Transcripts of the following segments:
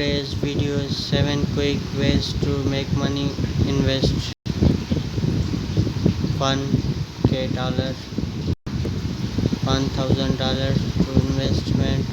today's video is 7 quick ways to make money. Invest $1,000 $1,000 to investment.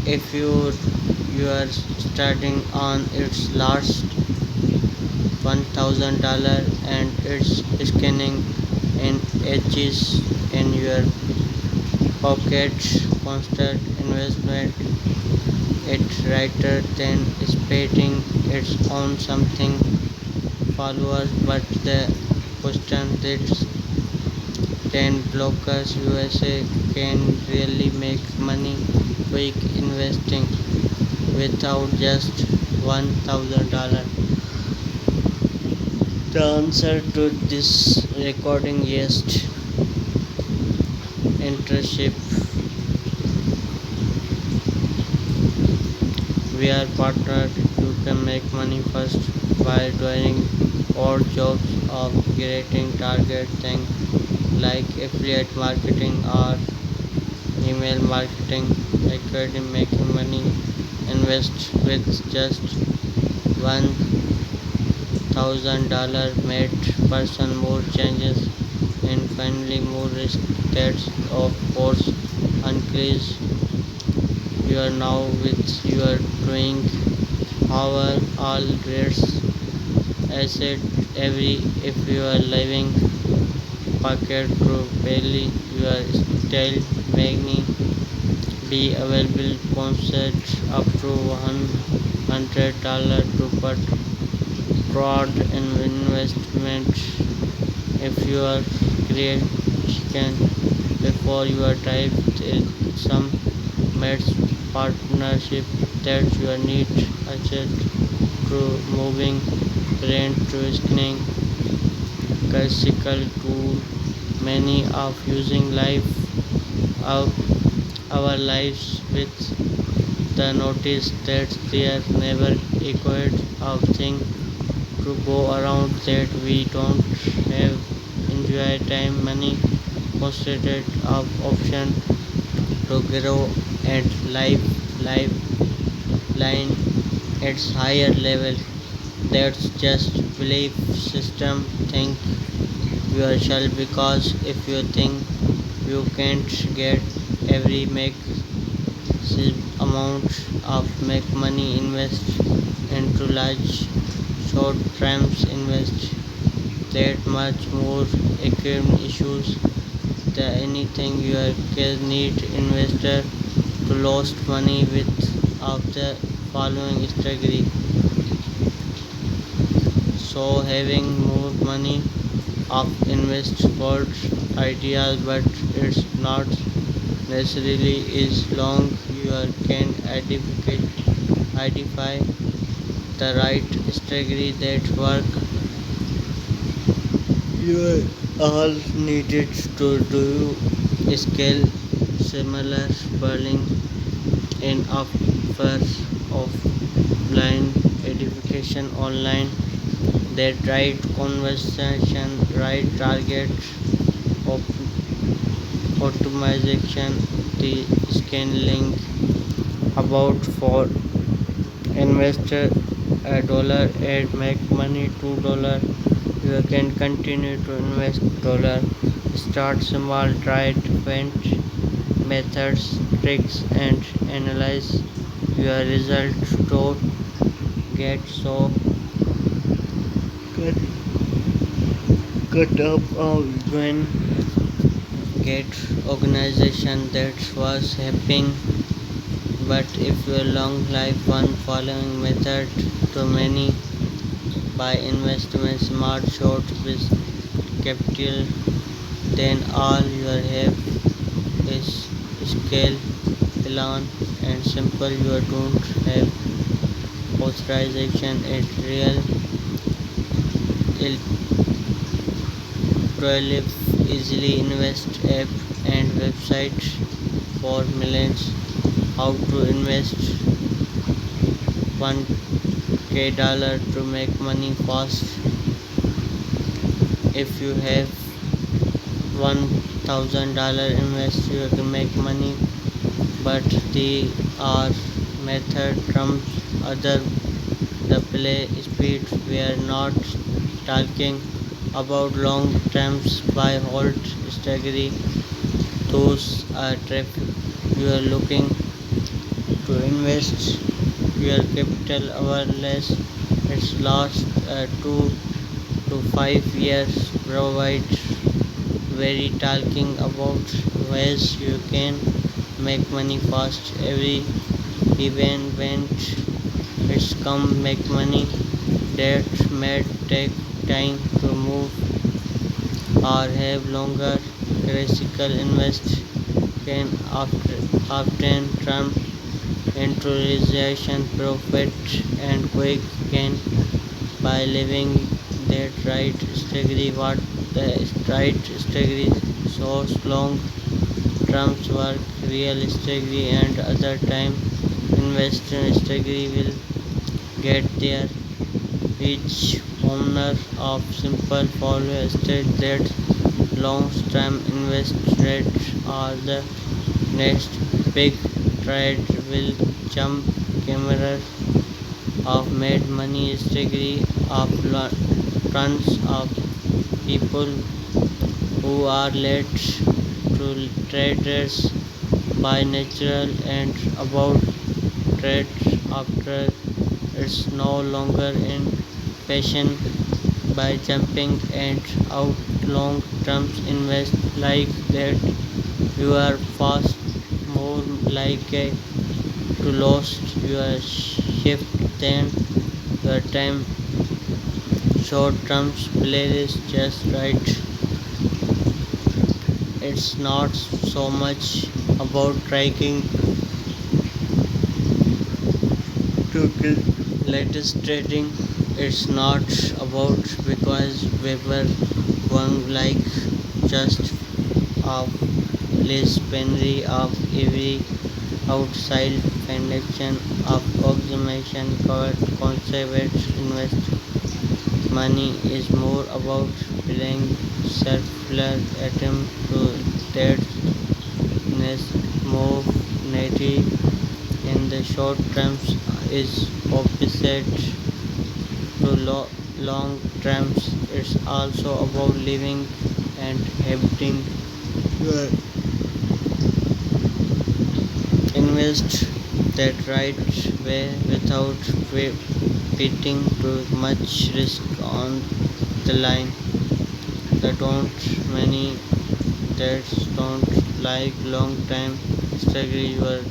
If you are starting on its last $1,000 and it's scanning in edges in your pocket, constant investment it rather than spending its on something followers. But the question is, 10 blockers USA can really make money quick investing without just $1,000. The answer to this recording is internship. We are partnered. You can make money first by doing odd jobs of creating target things like affiliate marketing or email marketing. Actively making money. Invest with just $1,000 made person more changes and finally more risk. That's of course increase you are now with you are doing. However, all rates asset every if you are living pocket to barely you are still making be available concept up to $100 to put broad investment. If you are creation before you are typed in some mates partnership that you need asset to moving brain to screening classical tool many of using life of our lives with the notice that there never equate of thing to go around that we don't have enjoy time money concentrate of option to grow and lifeline its higher level. That's just belief system. Think yourself because if you think you can't get every make amount of make money invest into large short terms invest that much more economic issues than anything you can need investor to lost money with of the following strategy. So having more money of invest good ideas but it's not necessarily is long you can identify the right strategy that work. You all needed to do scale similar burning in offer offline education online that right conversation right target op- optimization the scaling about for investor $1 and make money $2 you can continue to invest dollar. Start small, try different methods, tricks, and analyze your results. Don't get so cut, cut up when get organization that was happening. But if your long life one following method to many by investment smart short with capital, then all you have is scale plan and simple. You don't have authorization at real prolific easily invest app and website for millions. How to invest $1,000 to make money fast. If you have $1,000 invest you can make money but they are method trumps other the play speed. We are not talking about long terms by halt strategy. Those are traffic. You are looking to invest your capital over less. Its last 2 to 5 years provide very talking about ways you can make money fast. Every event it's come make money that may take time to move or have longer classical invest can often trump introduction profit and quick gain by living that right strategy. What the right strategy shows long terms work real strategy and other time investor strategy will get there. Each owner of simple portfolio states that long-term investors are the next big trade will jump cameras of made money strategy of tons of people who are late to traders by natural and about trade after it's no longer in fashion by jumping and out long term invest like that you are fast more likely to lose your shift than your time. Short term play is just right. It's not so much about tracking to latest trading. It's not about because we were one like just of less penry of every outside transaction of optimization covered conservative invest money is more about playing circular attempt to that move native in the short terms is opposite to long terms. It's also about living and having your invest that right way without putting too much risk on the line. The don't many that don't like long time strategy you are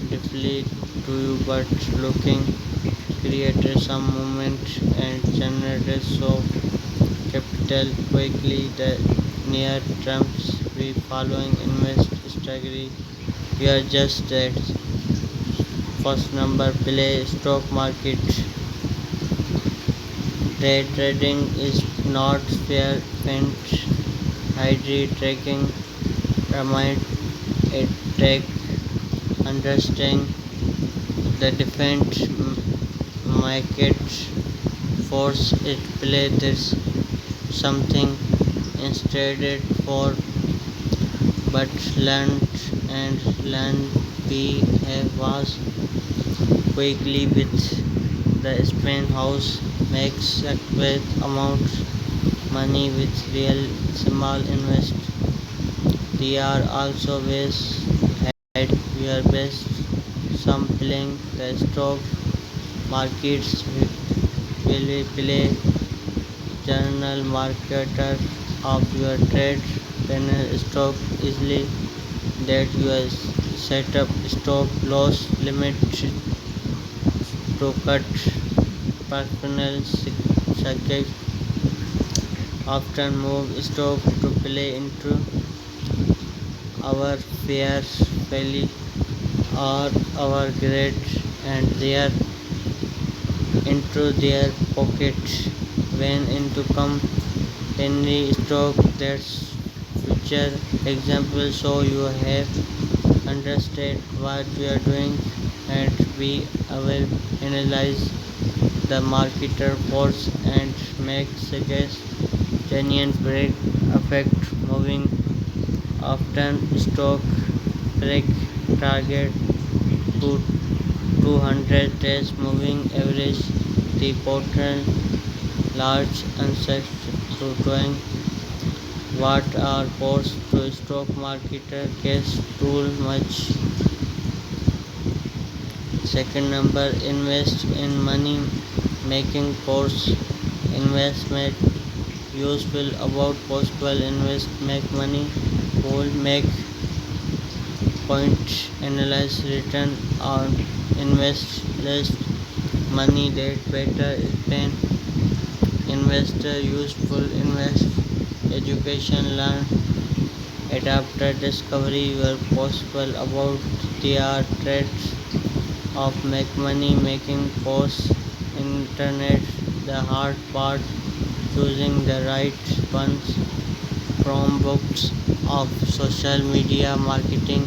deeply to you but looking created some movement and generated so capital quickly the near terms we following invest strategy. We are just that first number play stock market. Day trading is not fair and hydry tracking remind it take understanding the different market force it play this something instead for but learned and learned we have was quickly with the Spain house makes with amount money with real small invest. They are also ways at your best sampling the stock markets will play journal marketer of your trade panel stock easily that your setup stop loss limit to cut personal circuit often move stock to play into our fair value or our grade and their into their pocket when into come any stock that's future example so you have understand what you are doing and we will analyze the marketer force and make suggest genuine break affect moving often stock break target to 200 days moving average, the pattern large unset through doing what are forced to stock marketer guess too much. Second number, invest in money making course. Investment useful about possible invest make money will make point analyze return on invest less money that better spend. Investor useful invest education learn adapter discovery were possible about the art trades of make money making course. Internet the hard part choosing the right ones from books of social media marketing,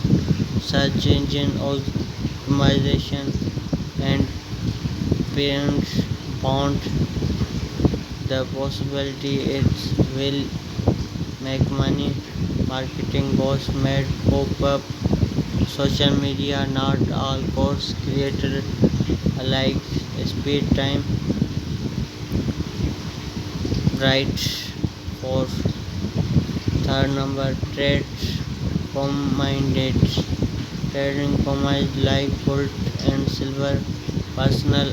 search engine optimization, and parents found the possibility it will make money. Marketing was made pop up. Social media not all course created alike. Speed time right for third number trades combined trading combines like gold and silver personal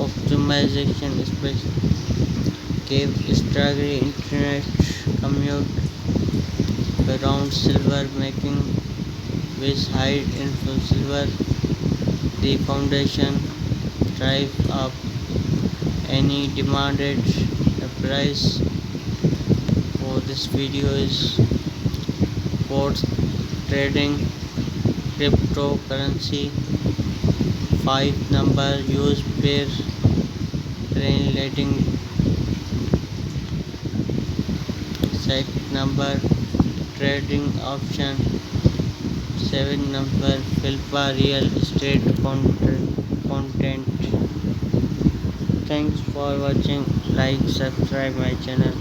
optimization especially gave strategy internet commute around silver making with high into silver the foundation drive up any demanded the price for this video is sports trading cryptocurrency 5 number use pair train letting 6 number trading option 7 number Filpa real estate content. Thanks for watching. Like subscribe my channel.